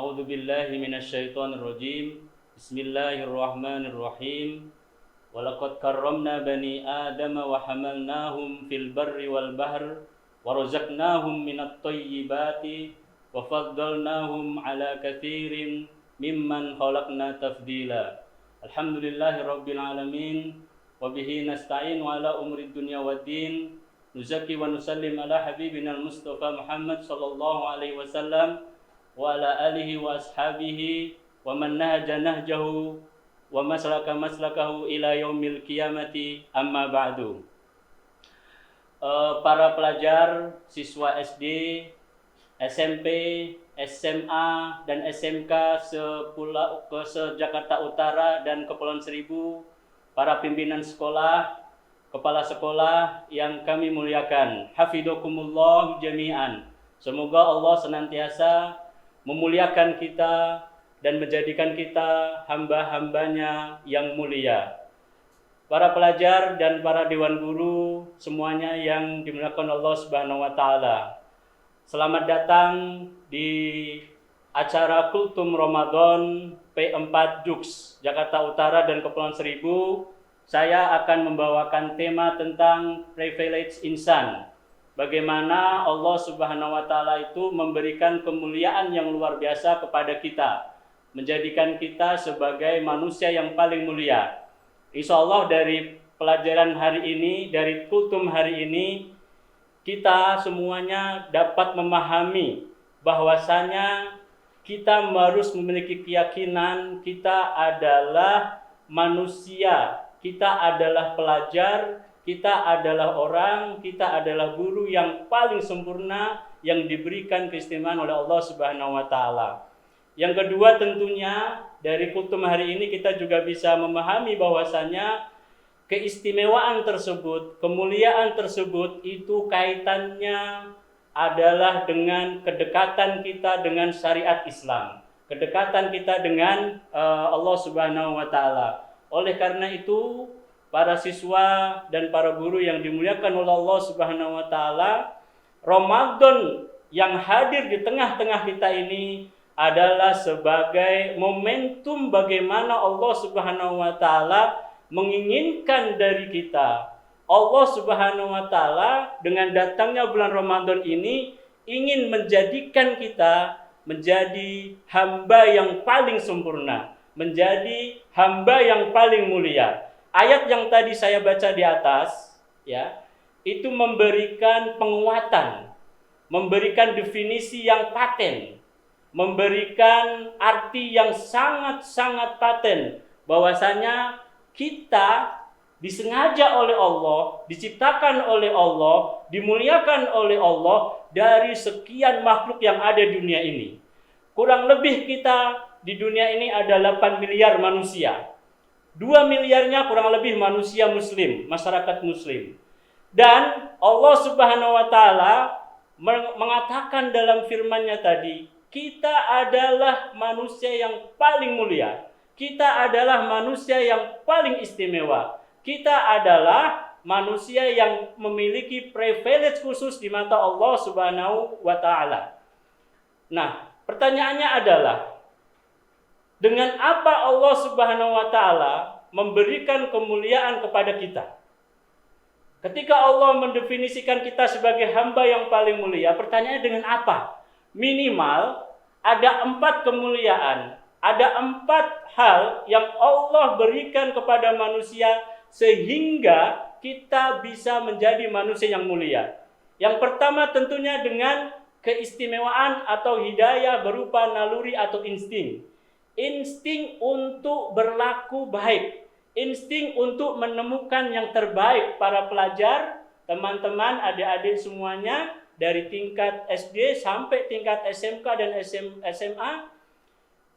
A'udzu billahi minasyaitonir rajim. Bismillahirrahmanirrahim. Walaqad karramna bani Adam wa hamalnahum fil barri wal bahr wa razaqnahum minat thayyibati wa faddalnahum ala katsirin mimman khalaqna tafdila. Alhamdulillahi rabbil alamin wa bihi nasta'in ala umuri dunya waddin. Nuzaki wa nusallim ala habibina al-Mustafa Muhammad sallallahu alaihi wasallam wa ala alihi wa ashabihi wa man nahaja nahjahu wa maslaka maslakahu ila yaumil qiyamati, amma ba'du. Para pelajar, siswa SD, SMP, SMA dan SMK se-Jakarta Utara dan Kepulauan Seribu, para pimpinan sekolah, kepala sekolah yang kami muliakan, hafidhakumullah jami'an. Semoga Allah senantiasa memuliakan kita dan menjadikan kita hamba-hambanya yang mulia. Para pelajar dan para dewan guru semuanya yang dimuliakan Allah Subhanahu wa taala. Selamat datang di acara Kultum Ramadan P4 Jux Jakarta Utara dan Kepulauan Seribu. Saya akan membawakan tema tentang privilege insan. Bagaimana Allah Subhanahu wa taala itu memberikan kemuliaan yang luar biasa kepada kita, menjadikan kita sebagai manusia yang paling mulia. Insya Allah dari pelajaran hari ini, dari kultum hari ini, kita semuanya dapat memahami bahwasanya kita harus memiliki keyakinan kita adalah manusia, kita adalah pelajar, kita adalah orang, kita adalah guru yang paling sempurna yang diberikan keistimewaan oleh Allah Subhanahu wa taala. Yang kedua tentunya dari kultum hari ini kita juga bisa memahami bahwasanya keistimewaan tersebut, kemuliaan tersebut itu kaitannya adalah dengan kedekatan kita dengan syariat Islam, kedekatan kita dengan Allah Subhanahu wa taala. Oleh karena itu, para siswa dan para guru yang dimuliakan oleh Allah Subhanahu wa taala, Ramadan yang hadir di tengah-tengah kita ini adalah sebagai momentum bagaimana Allah Subhanahu wa taala menginginkan dari kita. Allah Subhanahu wa taala dengan datangnya bulan Ramadan ini ingin menjadikan kita menjadi hamba yang paling sempurna, menjadi hamba yang paling mulia. Ayat yang tadi saya baca di atas, ya, itu memberikan penguatan, memberikan definisi yang paten, memberikan arti yang sangat-sangat paten bahwasanya kita disengaja oleh Allah, diciptakan oleh Allah, dimuliakan oleh Allah dari sekian makhluk yang ada di dunia ini. Kurang lebih kita di dunia ini ada 8 miliar manusia. 2 miliarnya kurang lebih manusia muslim, masyarakat muslim. Dan Allah Subhanahu wa taala mengatakan dalam firman-Nya tadi, kita adalah manusia yang paling mulia. Kita adalah manusia yang paling istimewa. Kita adalah manusia yang memiliki privilege khusus di mata Allah Subhanahu wa taala. Nah, pertanyaannya adalah, dengan apa Allah Subhanahu wa taala memberikan kemuliaan kepada kita? Ketika Allah mendefinisikan kita sebagai hamba yang paling mulia, pertanyaannya dengan apa? Minimal ada 4 kemuliaan, ada 4 hal yang Allah berikan kepada manusia sehingga kita bisa menjadi manusia yang mulia. Yang pertama tentunya dengan keistimewaan atau hidayah berupa naluri atau insting. Insting untuk berlaku baik, insting untuk menemukan yang terbaik. Para pelajar, teman-teman, adik-adik semuanya dari tingkat SD sampai tingkat SMK dan SMA,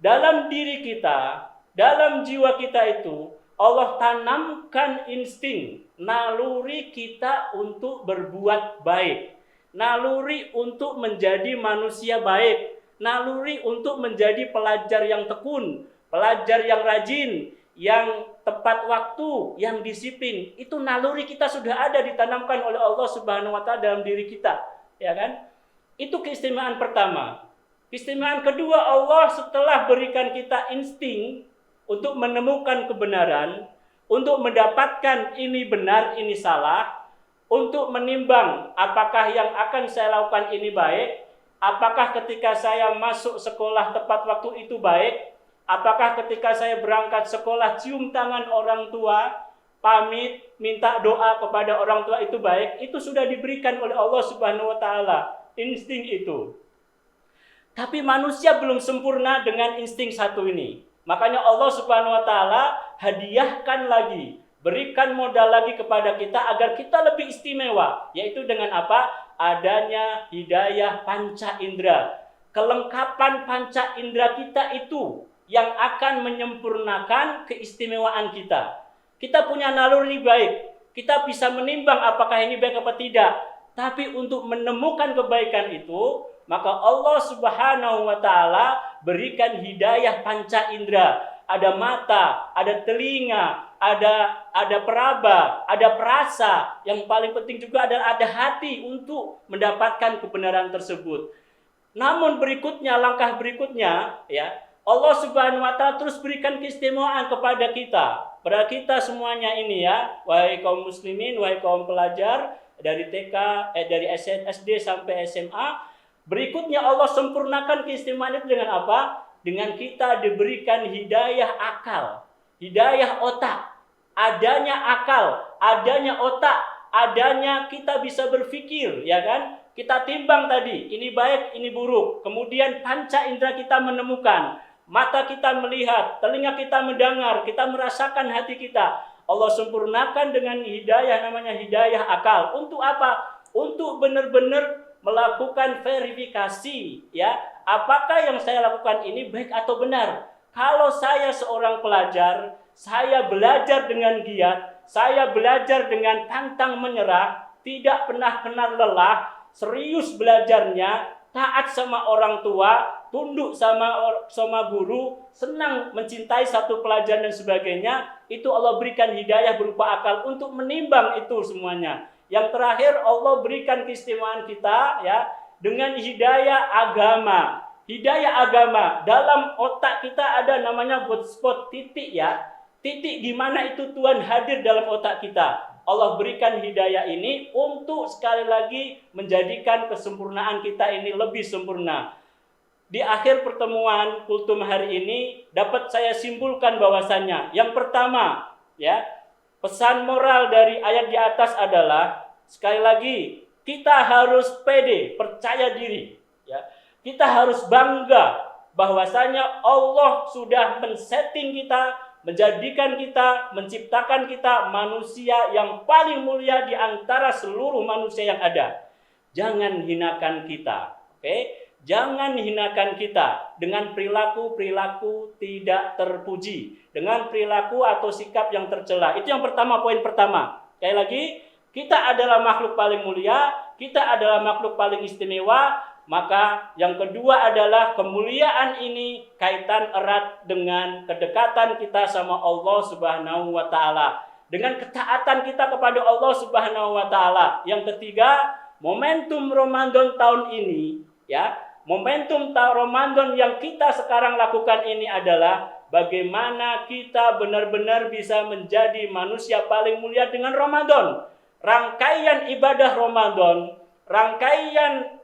dalam diri kita, dalam jiwa kita itu Allah tanamkan insting, naluri kita untuk berbuat baik, naluri untuk menjadi manusia baik, naluri untuk menjadi pelajar yang tekun, pelajar yang rajin, yang tepat waktu, yang disiplin. Itu naluri kita sudah ada ditanamkan oleh Allah Subhanahu wa taala dalam diri kita, ya kan? Itu keistimewaan pertama. Keistimewaan kedua, Allah setelah berikan kita insting untuk menemukan kebenaran, untuk mendapatkan ini benar, ini salah, untuk menimbang apakah yang akan saya lakukan ini baik, apakah ketika saya masuk sekolah tepat waktu itu baik, apakah ketika saya berangkat sekolah cium tangan orang tua, pamit, minta doa kepada orang tua itu baik, itu sudah diberikan oleh Allah Subhanahu wa taala, insting itu. Tapi manusia belum sempurna dengan insting satu ini. Makanya Allah Subhanahu wa taala hadiahkan lagi, berikan modal lagi kepada kita agar kita lebih istimewa, yaitu dengan apa? Adanya hidayah panca indera. Kelengkapan panca indera kita itu yang akan menyempurnakan keistimewaan kita. Kita punya naluri baik, kita bisa menimbang apakah ini baik apa tidak. Tapi untuk menemukan kebaikan itu, maka Allah Subhanahu wa taala berikan hidayah panca indera. Ada mata, ada telinga, ada peraba, ada perasa. Yang paling penting juga adalah ada hati untuk mendapatkan kebenaran tersebut. Namun berikutnya, langkah berikutnya, ya, Allah Subhanahu wa taala terus berikan keistimewaan kepada kita. Pada kita semuanya ini ya, wahai kaum muslimin, wahai kaum pelajar dari TK, dari SD sampai SMA. Berikutnya Allah sempurnakan keistimewaan itu dengan apa? Dengan kita diberikan hidayah akal, hidayah otak. Adanya akal, adanya otak, adanya kita bisa berpikir, ya kan? Kita timbang tadi, ini baik, ini buruk. Kemudian panca indera kita menemukan, mata kita melihat, telinga kita mendengar, kita merasakan hati kita. Allah sempurnakan dengan hidayah, namanya hidayah akal. Untuk apa? Untuk benar-benar melakukan verifikasi, ya, apakah yang saya lakukan ini baik atau benar. Kalau saya seorang pelajar, saya belajar dengan giat, saya belajar dengan pantang menyerah, tidak pernah kenal lelah, serius belajarnya, taat sama orang tua, tunduk sama guru, senang mencintai satu pelajaran dan sebagainya, itu Allah berikan hidayah berupa akal untuk menimbang itu semuanya. Yang terakhir Allah berikan keistimewaan kita ya dengan hidayah agama. Hidayah agama dalam otak kita ada namanya hotspot, titik ya. Titik di mana itu Tuhan hadir dalam otak kita. Allah berikan hidayah ini untuk sekali lagi menjadikan kesempurnaan kita ini lebih sempurna. Di akhir pertemuan kultum hari ini dapat saya simpulkan bahwasannya yang pertama ya, pesan moral dari ayat di atas adalah sekali lagi kita harus pede, percaya diri ya. Kita harus bangga bahwasanya Allah sudah men-setting kita, menjadikan kita, menciptakan kita manusia yang paling mulia di antara seluruh manusia yang ada. Jangan hinakan kita, oke? Jangan hinakan kita dengan perilaku-perilaku tidak terpuji, dengan perilaku atau sikap yang tercela. Itu yang pertama, poin pertama. Sekali lagi, kita adalah makhluk paling mulia, kita adalah makhluk paling istimewa. Maka yang kedua adalah kemuliaan ini kaitan erat dengan kedekatan kita sama Allah Subhanahu wa taala, dengan ketaatan kita kepada Allah Subhanahu wa taala. Yang ketiga, momentum Ramadan tahun ini ya, momentum Ramadan yang kita sekarang lakukan ini adalah bagaimana kita benar-benar bisa menjadi manusia paling mulia dengan Ramadan. Rangkaian ibadah Ramadan, rangkaian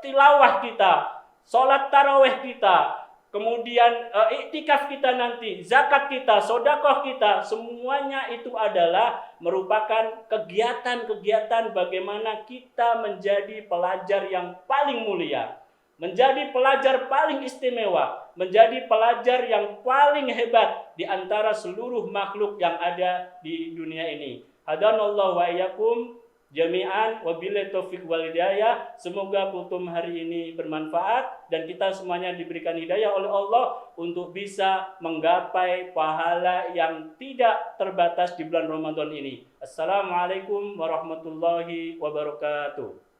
tilawah kita, sholat taraweh kita, kemudian iktikaf kita nanti, zakat kita, sodakoh kita, semuanya itu adalah merupakan kegiatan-kegiatan bagaimana kita menjadi pelajar yang paling mulia, menjadi pelajar paling istimewa, menjadi pelajar yang paling hebat di antara seluruh makhluk yang ada di dunia ini. Hadanallahu wa iyyakum jami'an, wabillahi taufiq wal hidayah. Semoga kultum hari ini bermanfaat dan kita semuanya diberikan hidayah oleh Allah untuk bisa menggapai pahala yang tidak terbatas di bulan Ramadan ini. Assalamualaikum warahmatullahi wabarakatuh.